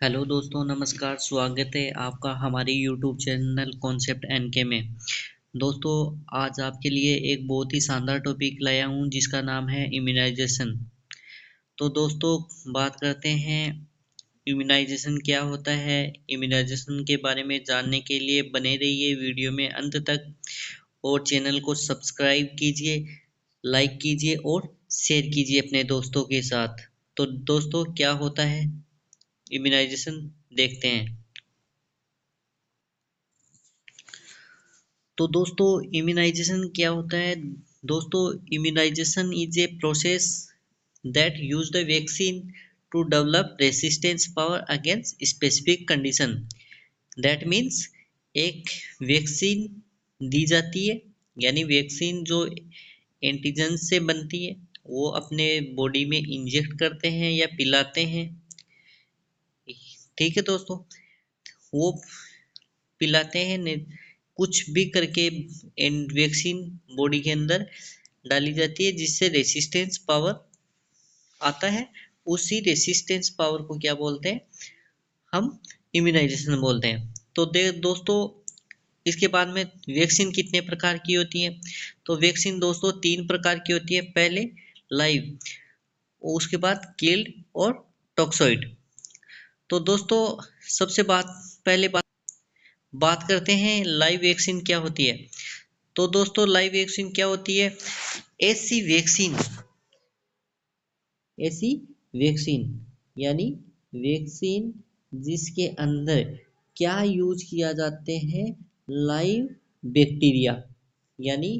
Hello दोस्तों, नमस्कार। स्वागत है आपका हमारे यूट्यूब चैनल कॉन्सेप्ट एनके में। दोस्तों, आज आपके लिए एक बहुत ही शानदार टॉपिक लाया हूँ जिसका नाम है इम्यूनाइजेशन। तो दोस्तों, बात करते हैं इम्यूनाइजेशन क्या होता है। इम्यूनाइजेशन के बारे में जानने के लिए बने रहिए वीडियो में अंत तक, और चैनल को सब्सक्राइब कीजिए, लाइक कीजिए और शेयर कीजिए अपने दोस्तों के साथ। तो दोस्तों, क्या होता है इम्यूनाइजेशन, देखते हैं। तो दोस्तों, इम्यूनाइजेशन क्या होता है। दोस्तों, immunisation is a process that use the vaccine to develop resistance power against specific condition. That means एक वैक्सीन दी जाती है, यानी वैक्सीन जो एंटीजन से बनती है वो अपने बॉडी में इंजेक्ट करते हैं या पिलाते हैं। ठीक है दोस्तों, वो पिलाते हैं कुछ भी करके वैक्सीन बॉडी के अंदर डाली जाती है जिससे रेसिस्टेंस पावर आता है। उसी रेसिस्टेंस पावर को क्या बोलते हैं, हम इम्यूनाइजेशन बोलते हैं। तो दोस्तों, इसके बाद में वैक्सीन कितने प्रकार की होती है। तो वैक्सीन दोस्तों 3 प्रकार की होती है। पहले लाइव, उसके बाद किल्ड और टॉक्सॉइड। तो दोस्तों, सबसे पहले बात करते हैं लाइव वैक्सीन क्या होती है। तो दोस्तों, लाइव वैक्सीन क्या होती है। ऐसी वैक्सीन ऐसी वैक्सीन यानी वैक्सीन जिसके अंदर क्या यूज किया जाते हैं, लाइव बैक्टीरिया यानी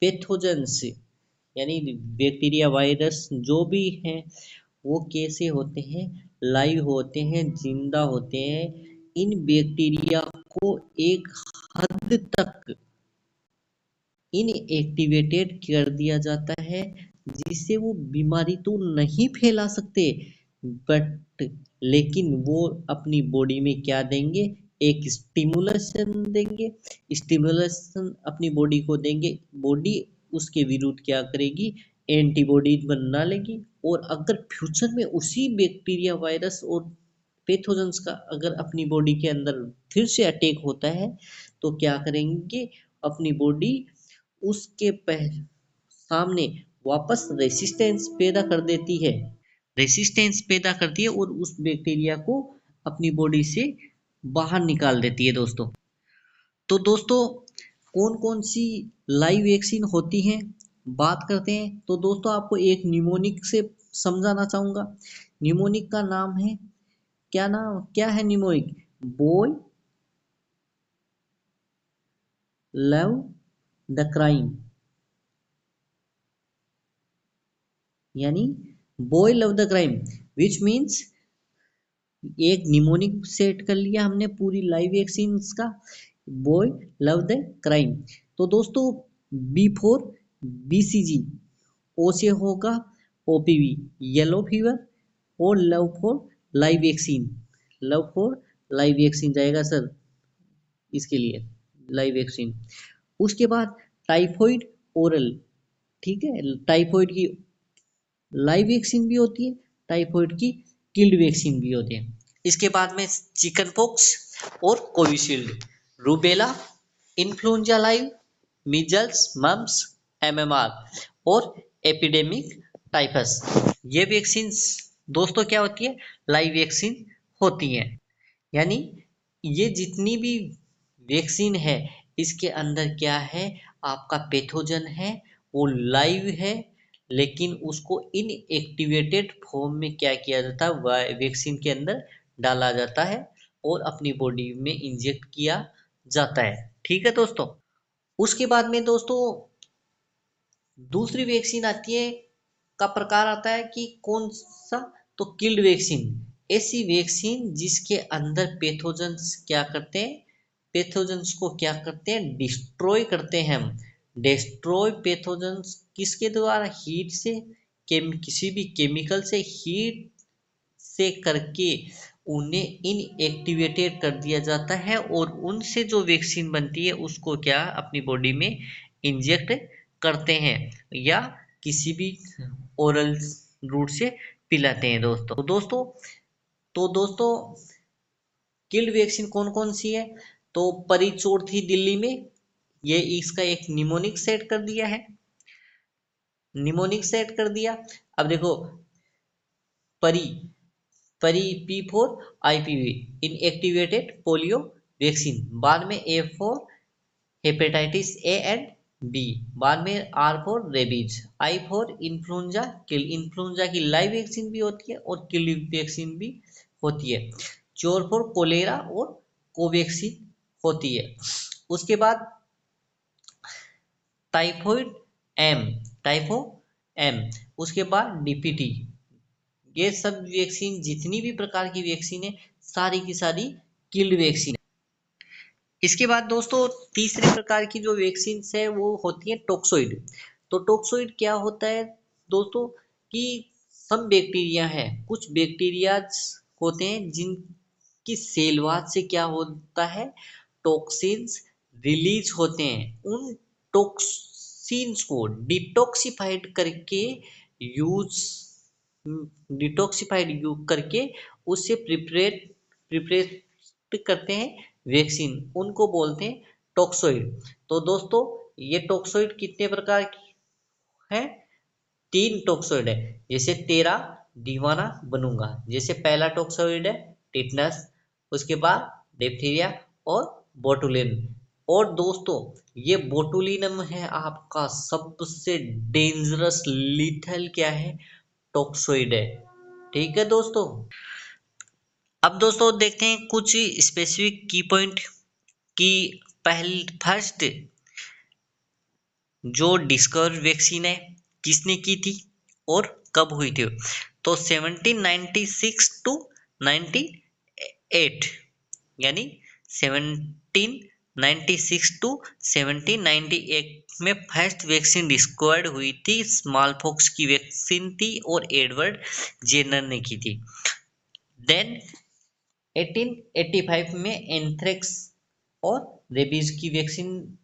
पैथोजेंस, यानी बैक्टीरिया वायरस जो भी हैं वो कैसे होते हैं, लाइव होते हैं, जिंदा होते हैं। इन बैक्टीरिया को एक हद तक इनएक्टिवेटेड कर दिया जाता है जिससे वो बीमारी तो नहीं फैला सकते, बट लेकिन वो अपनी बॉडी में क्या देंगे, एक स्टिमुलेशन देंगे। स्टिमुलेशन अपनी बॉडी को देंगे, बॉडी उसके विरुद्ध क्या करेगी, एंटीबॉडी बना लेगी। और अगर फ्यूचर में उसी बैक्टीरिया वायरस और पैथोजेंस का अगर अपनी बॉडी के अंदर फिर से अटैक होता है तो क्या करेंगे, अपनी बॉडी उसके सामने वापस रेसिस्टेंस पैदा कर देती है, रेसिस्टेंस पैदा करती है और उस बैक्टीरिया को अपनी बॉडी से बाहर निकाल देती है दोस्तों। तो दोस्तों, कौन कौन सी लाइव वैक्सीन होती हैं, बात करते हैं। तो दोस्तों, आपको एक निमोनिक से समझाना चाहूंगा। निमोनिक का नाम है, क्या है mnemonic, boy love the crime, यानी boy love the crime, which means एक निमोनिक सेट कर लिया हमने पूरी लाइव वैक्सीन का, बॉय लव द क्राइम। तो दोस्तों, बी फॉर बीसीजी, ओ से होगा ओपीवी येलो फीवर, और love for live vaccine, love for live vaccine जाएगा सर इसके लिए, लाइव वैक्सीन। उसके बाद टाइफॉइड ओरल, ठीक है, टाइफॉइड की लाइव वैक्सीन भी होती है, टाइफॉइड की किल्ड वैक्सीन भी होती है। इसके बाद में चिकन पॉक्स और Covishield, rubella, influenza live, measles, mumps, MMR और एपिडेमिक टाइफस। ये वैक्सीन दोस्तों क्या होती है, लाइव वैक्सीन होती हैं। यानी ये जितनी भी वैक्सीन है इसके अंदर क्या है, आपका पैथोजन है, वो लाइव है, लेकिन उसको इनएक्टिवेटेड फॉर्म में क्या किया जाता है, वैक्सीन के अंदर डाला जाता है और अपनी बॉडी में इंजेक्ट किया जाता है। ठीक है दोस्तों। उसके बाद में दोस्तों दूसरी वैक्सीन आती है, का प्रकार आता है कि कौन सा, तो किल्ड वैक्सीन। ऐसी वैक्सीन जिसके अंदर पैथोजेंस क्या करते हैं, पैथोजेंस को क्या करते हैं, डिस्ट्रॉय करते हैं हम। डिस्ट्रॉय पैथोजेंस किसके द्वारा, हीट से, किसी भी केमिकल से हीट से करके उन्हें इनएक्टिवेटेड कर दिया जाता है, और उनसे जो वैक्सीन बनती है उसको क्या अपनी बॉडी में इंजेक्ट करते हैं या किसी भी ओरल रूट से पिलाते हैं दोस्तों। तो दोस्तों किल्ड वैक्सीन कौन कौन सी है, तो परिचोट थी दिल्ली में, ये इसका एक निमोनिक सेट कर दिया है, निमोनिक सेट कर दिया। अब देखो परी परी P4 IPV inactivated polio vaccine, बाद में A4 hepatitis A and B, बाद में R4 रेबीज, I4 इन्फ्लुएंजा किल, इन्फ्लुएंजा की लाइव वैक्सीन भी होती है और किल वैक्सीन भी होती है, चोर4 कोलेरा और कोवैक्सीन होती है। उसके बाद टाइफॉइड एम, टाइफो एम, उसके बाद DPT, ये सब वैक्सीन जितनी भी प्रकार की वैक्सीन है सारी की सारी किल्ड वैक्सीन। इसके बाद दोस्तों तीसरे प्रकार की जो वैक्सीन है वो होती है टोक्सोइड। तो टोक्सोइड क्या होता है दोस्तों, कि सब बैक्टीरिया है, कुछ बैक्टीरिया होते हैं जिनकी सेलवाद से क्या होता है, टॉक्सिन्स रिलीज होते हैं, उन टॉक्सिन्स को डिटॉक्सिफाइड करके यूज डिटॉक्सिफाइड यूज करके उससे प्रिपरेट करते हैं वैक्सीन, उनको बोलते हैं टॉक्सोइड। तो दोस्तों ये टॉक्सोइड कितने प्रकार की है, 3 टॉक्सोइड है, जैसे तेरा दीवाना बनूंगा, जैसे पहला टॉक्सोइड है टिटनस, उसके बाद डिप्थीरिया और बोटुलिन। और दोस्तों ये बोटुलिनम है आपका सबसे डेंजरस लीथल क्या है, टॉक्सोइड है। ठीक है दोस्तों, अब दोस्तों देखते हैं कुछ स्पेसिफिक की पॉइंट की। पहली फर्स्ट जो डिस्कवर वैक्सीन है किसने की थी और कब हुई थी, तो 1796 टू 98, यानी 1796 टू 1798 में फर्स्ट वैक्सीन डिस्कवर्ड हुई थी, स्मॉल पॉक्स की वैक्सीन थी और एडवर्ड जेनर ने की थी। देन 1885 में एंथ्रेक्स और रेबीज की वैक्सीन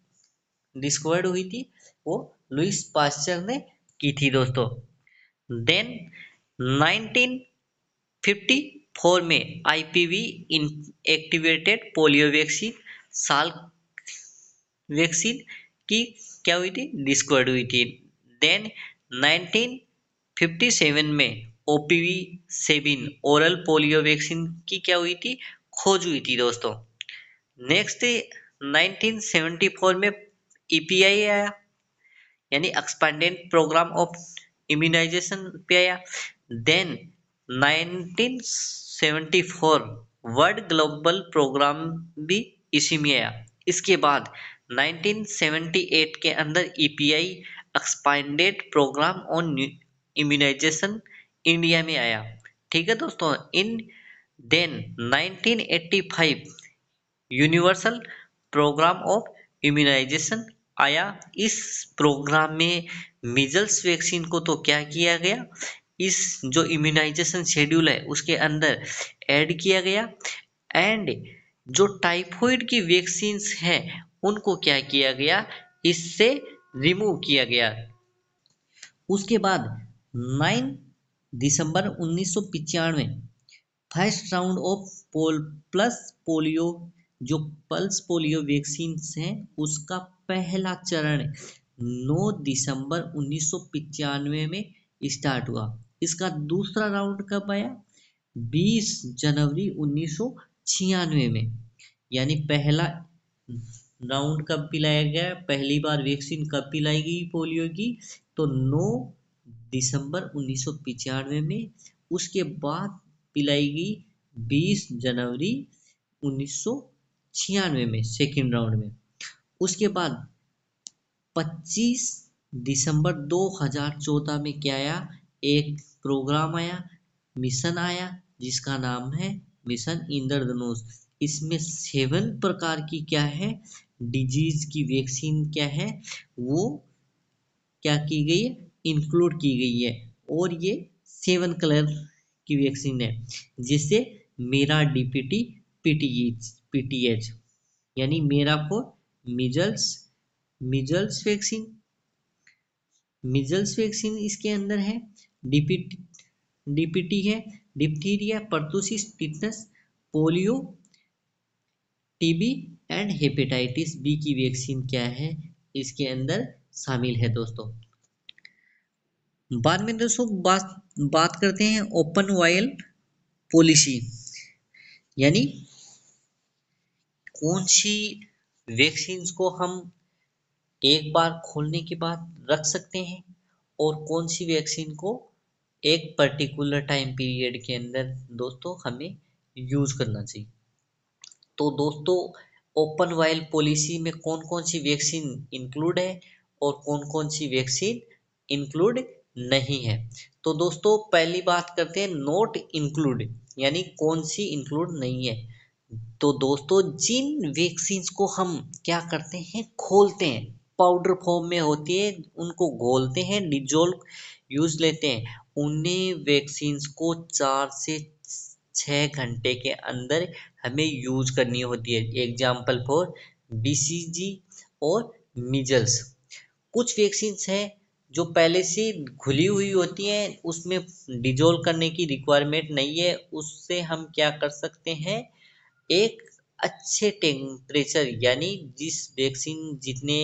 डिस्कवर्ड हुई थी, वो लुइस पास्चर ने की थी दोस्तों। देन 1954 में IPV एक्टिवेटेड पोलियो वैक्सीन, साल वैक्सीन की क्या हुई थी, डिस्कवर्ड हुई थी। देन 1957 में OPV 7 ओरल पोलियो वैक्सीन की क्या हुई थी, खोज हुई थी दोस्तों। नेक्स्ट 1974 में EPI आया, यानी एक्सपेंडेड प्रोग्राम ऑफ इम्यूनाइजेशन पे आया। देन 1974 वर्ल्ड ग्लोबल प्रोग्राम भी इसी में आया। इसके बाद 1978 के अंदर EPI expanded programme on immunisation India में आया। ठीक है दोस्तों, in then 1985 universal programme of immunisation आया। इस प्रोग्राम में मीजल्स वैक्सीन को तो क्या किया गया, इस जो इम्यूनाइजेशन शेड्यूल है उसके अंदर ऐड किया गया, एंड जो टाइफॉइड की वैक्सीन्स हैं उनको क्या किया गया, इससे रिमूव किया गया। उसके बाद 9 दिसंबर 1995 first round of plus polio, जो पल्स पोलियो वैक्सीन हैं उसका पहला चरण 9 दिसंबर 1995 में स्टार्ट हुआ। इसका दूसरा राउंड कब आया, 20 जनवरी 1996 में, यानी पहला राउंड कब पिलाया गया, पहली बार वैक्सीन कब पिलाई गई पोलियो की, तो 9 दिसंबर 1995 में। उसके बाद पिलाई गई 20 जनवरी 1996 में सेकेंड राउंड में। उसके बाद 25 दिसंबर 2014 में क्या आया, एक प्रोग्राम आया, मिशन आया, जिसका नाम है मिशन इंद्रधनुष। इसमें 7 प्रकार की क्या है, डिजीज की वैक्सीन क्या है, वो क्या की गई है, इंक्लूड की गई है। और ये 7 कलर की वैक्सीन है, जिससे मेरा DPT PTH, यानी मेरा फॉर मिजल्स, मिजल्स वैक्सीन इसके अंदर है, DPT है, diphtheria, pertussis, tetanus, polio, TB and hepatitis B की वैक्सीन क्या है इसके अंदर शामिल है दोस्तों। बाद में दोस्तों बात बात करते हैं ओपन वायल पॉलिसी, यानी कौन सी वैक्सीन को हम एक बार खोलने के बाद रख सकते हैं और कौन सी वैक्सीन को एक पर्टिकुलर टाइम पीरियड के अंदर दोस्तों हमें यूज करना चाहिए। तो दोस्तों ओपन वाइल पॉलिसी में कौन कौन सी वैक्सीन इंक्लूड है और कौन कौन सी वैक्सीन इंक्लूड नहीं है। तो दोस्तों पहली बात करते हैं नॉट इंक्लूड, यानी कौन सी इंक्लूड नहीं है। तो दोस्तों जिन वैक्सीन को हम क्या करते हैं खोलते हैं, पाउडर फॉर्म में होती है, उनको घोलते हैं, डिजोल्व यूज लेते हैं, उन्हें वैक्सीन को 4 से 6 घंटे के अंदर हमें यूज करनी होती है। एग्जाम्पल फॉर बीसीजी और मीजल्स। कुछ वैक्सीन्स हैं जो पहले से घुली हुई होती हैं, उसमें डिजोल्व करने की रिक्वायरमेंट नहीं है, उससे हम क्या कर सकते हैं, एक अच्छे टेम्परेचर, यानी जिस वैक्सीन जितने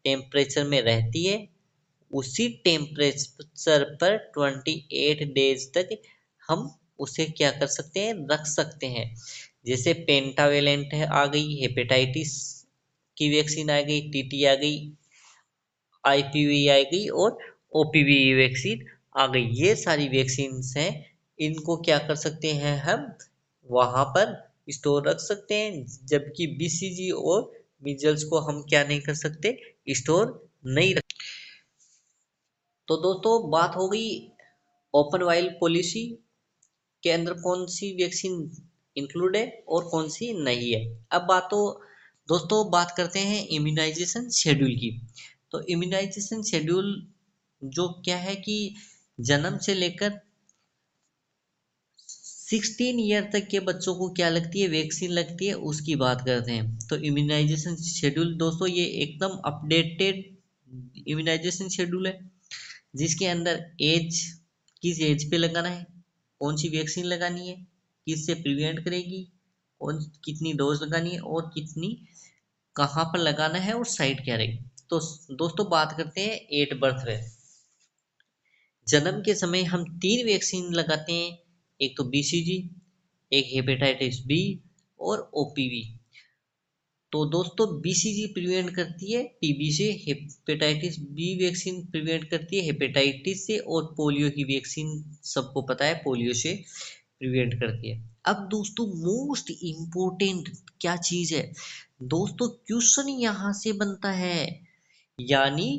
टेम्परेचर में रहती है उसी टेम्परेचर पर 28 डेज तक हम उसे क्या कर सकते हैं, रख सकते हैं। जैसे पेंटावेलेंट है आ गई, हेपेटाइटिस की वैक्सीन आ गई, टीटी आ गई, आईपीवी आ गई और ओपीवी वैक्सीन आ गई। ये सारी वैक्सीन हैं, इनको क्या कर सकते हैं, हम वहां पर स्टोर रख सकते हैं, जबकि बीसीजी और मीजल्स को हम क्या नहीं कर सकते, स्टोर नहीं रख। तो दोस्तों बात हो गई ओपन वाइल पॉलिसी के अंदर कौन सी वैक्सीन इंक्लूड है और कौन सी नहीं है। अब दोस्तों बात करते हैं इम्यूनाइजेशन शेड्यूल की। तो इम्यूनाइजेशन शेड्यूल जो क्या है कि जन्म से लेकर 16 ईयर तक के बच्चों को क्या लगती है, वैक्सीन लगती है, उसकी बात करते हैं। तो इम्यूनाइजेशन शेड्यूल दोस्तों ये एकदम अपडेटेड इम्यूनाइजेशन शेड्यूल है, जिसके अंदर एज, किस एज पे लगाना है, कौन सी वैक्सीन लगानी है, किससे प्रिवेंट करेगी, कौन कितनी डोज लगानी है और कितनी कहाँ पर लगाना है और साइड क्या रहेगी। तो दोस्तों बात करते हैं एट बर्थ पे। जन्म के समय हम 3 वैक्सीन लगाते हैं, एक तो बीसीजी, एक हेपेटाइटिस बी और ओपीवी। तो दोस्तों बीसीजी प्रिवेंट करती है टीबी से, हेपेटाइटिस बी वैक्सीन प्रिवेंट करती है हेपेटाइटिस से, और पोलियो की वैक्सीन सबको पता है पोलियो से प्रिवेंट करती है। अब दोस्तों मोस्ट इम्पोर्टेंट क्या चीज है दोस्तों, क्वेश्चन यहाँ से बनता है, यानी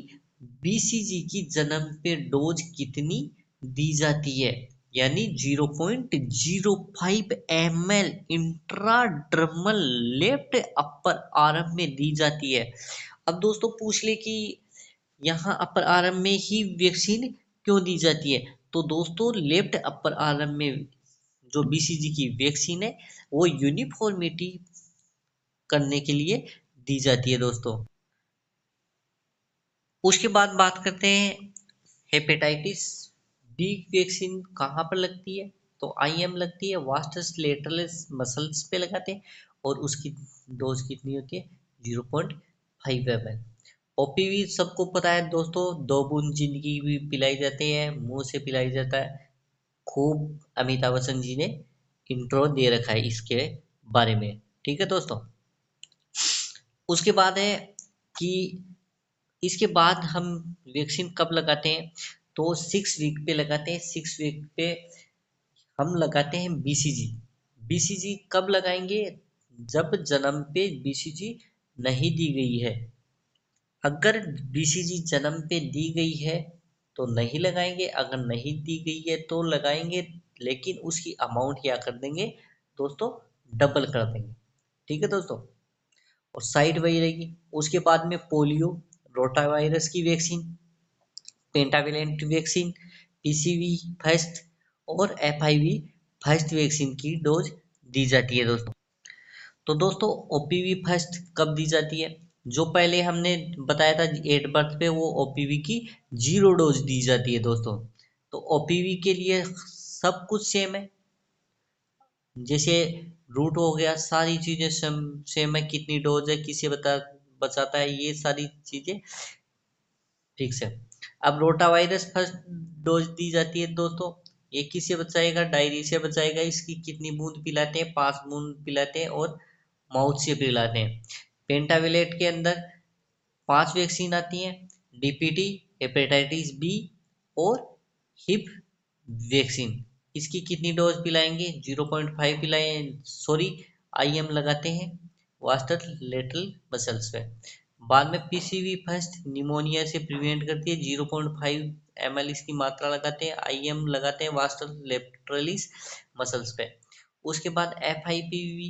बीसीजी की जन्म पे डोज कितनी दी जाती है, यानी 0.05 ml intradermal left upper arm में दी जाती है। अब दोस्तों पूछ ले कि यहाँ अपर आर्म में ही वैक्सीन क्यों दी जाती है। तो दोस्तों लेफ्ट अपर आर्म में जो बीसीजी की वैक्सीन है वो यूनिफॉर्मिटी करने के लिए दी जाती है दोस्तों। उसके बाद बात करते हैं हेपेटाइटिस बी वैक्सीन कहाँ पर लगती है। तो आईएम लगती है, वास्टस लेटरलिस मसल्स पे लगाते हैं, और उसकी डोज कितनी होती है, 0.5 ml। ओपीवी सबको पता है दोस्तों, 2 बूंद जिंदगी भी पिलाई जाती है, मुंह से पिलाई जाता है, खूब अमिताभ बच्चन जी ने इंट्रो दे रखा है इसके बारे में, ठीक है दोस्तों। उसके बाद है कि इसके बाद हम वैक्सीन कब लगाते हैं, तो 6 वीक पे लगाते हैं। 6 वीक पे हम लगाते हैं बीसीजी। बीसीजी कब लगाएंगे, जब जन्म पे बीसीजी नहीं दी गई है। अगर बीसीजी जन्म पे दी गई है तो नहीं लगाएंगे, अगर नहीं दी गई है तो लगाएंगे, लेकिन उसकी अमाउंट क्या कर देंगे दोस्तों, डबल कर देंगे, ठीक है दोस्तों, और साइड वही रहेगी। उसके बाद में पोलियो, रोटावायरस की vaccine, pentavalent vaccine, PCV first और एफआईवी फर्स्ट वैक्सीन की डोज दी जाती है दोस्तों। तो दोस्तों ओपीवी फर्स्ट कब दी जाती है, जो पहले हमने बताया था 8 बर्थ पे, वो ओपीवी की 0 डोज दी जाती है दोस्तों। तो ओपीवी के लिए सब कुछ सेम है, जैसे रूट हो गया, सारी चीजें सेम है, कितनी डोज है, किसे बचाता है, ये सारी चीजें ठीक से। अब रोटा वायरस फर्स्ट डोज दी जाती है दोस्तों, ये किससे बचाएगा, डायरी से बचाएगा। इसकी कितनी बूंद पिलाते हैं, 5 बूंद पिलाते हैं और माउथ से पिलाते हैं। पेंटाविलेट के अंदर 5 वैक्सीन आती हैं, डीपीटी, हेपेटाइटिस बी और हिप वैक्सीन। इसकी कितनी डोज पिलाएंगे, 0.5 पिलाए, सॉरी, आईएम लगाते हैं वास्टर लेटरल मसल्स पे। बाद में पीसीवी फर्स्ट निमोनिया से प्रिवेंट करती है, 0.5 ml इसकी मात्रा लगाते हैं, आईएम लगाते हैं वास्टर लेटरलिस मसल्स पे। उसके बाद एफआईपीवी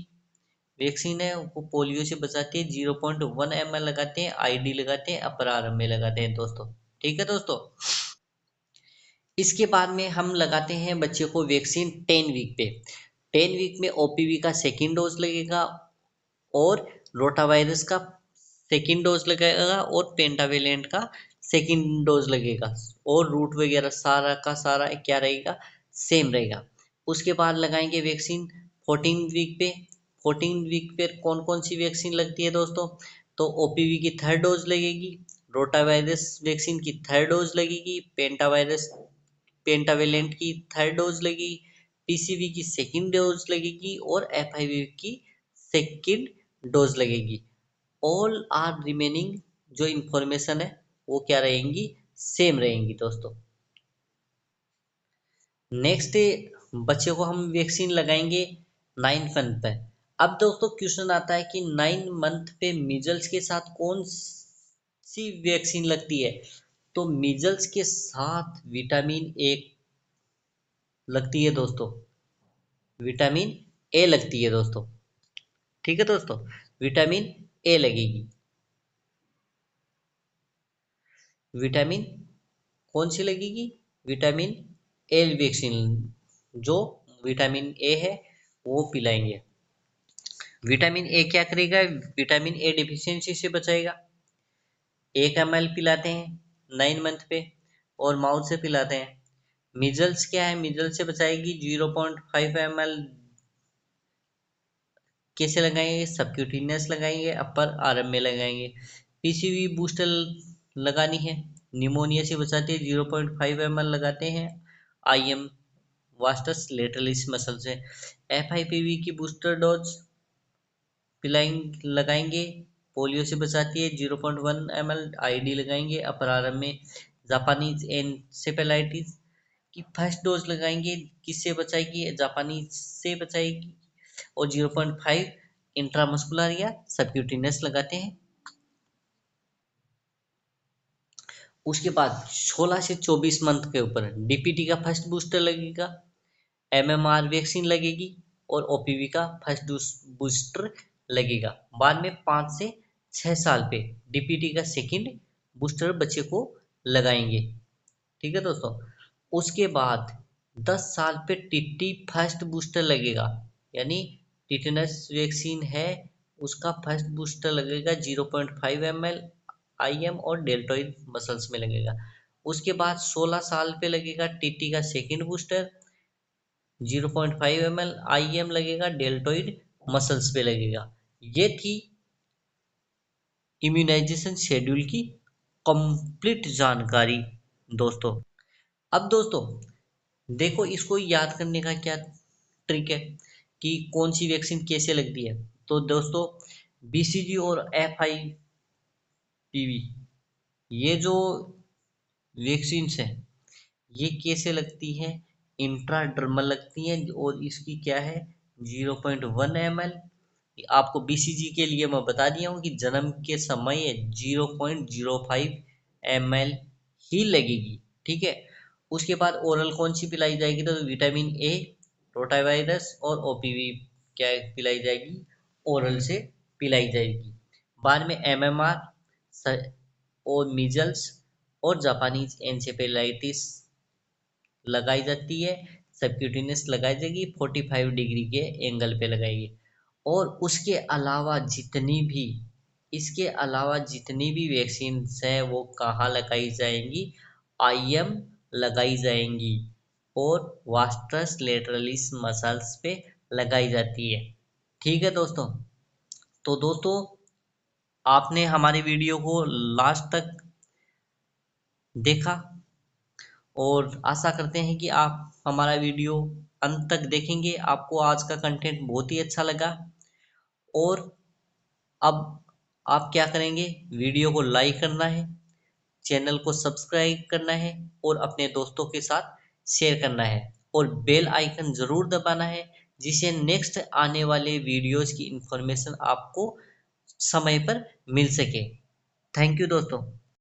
वैक्सीन है, वो पोलियो से बचाती है, 0.1 ml लगाते हैं, आईडी लगाते हैं, अपर आर्म में लगाते हैं दोस्तों। ठीक है दोस्तों। इसके बाद में हम लगाते हैं बच्चे को वैक्सीन 10 वीक पे। 10 वीक में ओपीवी का सेकेंड डोज लगेगा और रोटावायरस का सेकेंड डोज लगेगा और पेंटावेलेंट का सेकेंड डोज लगेगा। और रूट वगैरह सारा का सारा क्या रहेगा, सेम रहेगा। उसके बाद लगाएंगे वैक्सीन 14 वीक पे। 14 वीक पे कौन कौन सी वैक्सीन लगती है दोस्तों, तो ओपीवी की थर्ड डोज लगेगी, रोटावायरस वैक्सीन की थर्ड डोज लगेगी, पेंटावेलेंट की थर्ड डोज लगेगी, पीसीवी की सेकेंड डोज लगेगी और एफआईवी की सेकेंड डोज लगेगी। ऑल आर रिमेनिंग जो इंफॉर्मेशन है वो क्या रहेंगी, सेम रहेंगी दोस्तों। नेक्स्ट बच्चे को हम वैक्सीन लगाएंगे 9 मंथ पे। अब दोस्तों क्वेश्चन आता है कि 9 मंथ पे मीजल्स के साथ कौन सी वैक्सीन लगती है, तो मीजल्स के साथ विटामिन ए लगती है दोस्तों, विटामिन ए लगती है दोस्तों। ठीक है दोस्तों, विटामिन ए लगेगी। विटामिन कौन सी लगेगी, विटामिन ए वैक्सीन, जो विटामिन ए है वो पिलाएंगे। विटामिन ए क्या करेगा, विटामिन ए डिफिशियंसी से बचाएगा। 1 ml पिलाते हैं 9 मंथ पे और माउथ से पिलाते हैं। मिजल्स क्या है, मिजल्स से बचाएगी, 0.5 ml कैसे लगाएंगे, सबक्यूटेनियस लगाएंगे, अपर आर्म में लगाएंगे। पीसीवी बूस्टर लगानी है, निमोनिया से बचाती है, 0.5 ml लगाते हैं, आईएम वास्टस लेटरलिस मसल से। एफआईपीवी की बूस्टर डोज लगाएंगे, पोलियो से बचाती है, 0.1 ml आईडी लगाएंगे अपर आर्म में। जापानीज एनसेफेलाइटिस की फर्स्ट डोज लगाएंगे, किससे बचाएगी, जापानीज से बचाएगी, और 0.5 इंट्रामस्कुलर या सबक्यूटेनियस लगाते हैं। उसके बाद 16 से 24 मंथ के ऊपर डीपीटी का फर्स्ट बूस्टर लगेगा, एमएमआर वैक्सीन लगेगी और ओपीवी का फर्स्ट बूस्टर लगेगा। बाद में 5 से 6 साल पे डीपीटी का सेकेंड बूस्टर बच्चे को लगाएंगे। ठीक है दोस्तों। उसके बाद 10 साल पे टीटी फर्स्ट बूस्टर लगेगा, यानी टिटेनस वैक्सीन है उसका फर्स्ट बूस्टर लगेगा, 0.5 ml आईएम और डेल्टोइड मसल्स में लगेगा। उसके बाद 16 साल पे लगेगा टीटी का सेकेंड बूस्टर, 0.5 ml आईएम लगेगा, डेल्टोइड मसल्स पे लगेगा। ये थी इम्यूनाइजेशन शेड्यूल की कंप्लीट जानकारी दोस्तों। अब दोस्तों देखो, इसको याद करने का क्या ट्रिक है कि कौन सी वैक्सीन कैसे लगती है। तो दोस्तों बीसीजी और एफआईपीवी, ये जो वैक्सीन्स हैं ये कैसे लगती हैं, इंट्राडर्मल लगती हैं, और इसकी क्या है, 0.1 ml। आपको बीसीजी के लिए मैं बता दिया हूँ कि जन्म के समय 0.05 ml ही लगेगी। ठीक है। उसके बाद ओरल कौन सी पिलाई जाएगी, तो विटामिन ए, रोटावायरस और ओपीवी क्या पिलाई जाएगी, ओरल से पिलाई जाएगी। बाद में एमएमआर और मीजल्स और जापानीज एनसेफेलाइटिस लगाई जाती है, सबक्यूटेनियस लगाई जाएगी, 45 डिग्री के एंगल पे लगाएगी। और उसके अलावा जितनी भी इसके अलावा जितनी भी वैक्सीन हैं वो कहाँ लगाई जाएंगी, आईएम लगाई जाएंगी और वास्टस लेटरलिस मसल्स पे लगाई जाती है। ठीक है दोस्तों, तो दोस्तों आपने हमारी वीडियो को लास्ट तक देखा और आशा करते हैं कि आप हमारा वीडियो अंत तक देखेंगे। आपको आज का कंटेंट बहुत ही अच्छा लगा और अब आप क्या करेंगे, वीडियो को लाइक करना है, चैनल को सब्सक्राइब करना है और अपने दोस्तों के साथ शेयर करना है और बेल आइकन ज़रूर दबाना है, जिससे नेक्स्ट आने वाले वीडियोस की इंफॉर्मेशन आपको समय पर मिल सके। थैंक यू दोस्तों।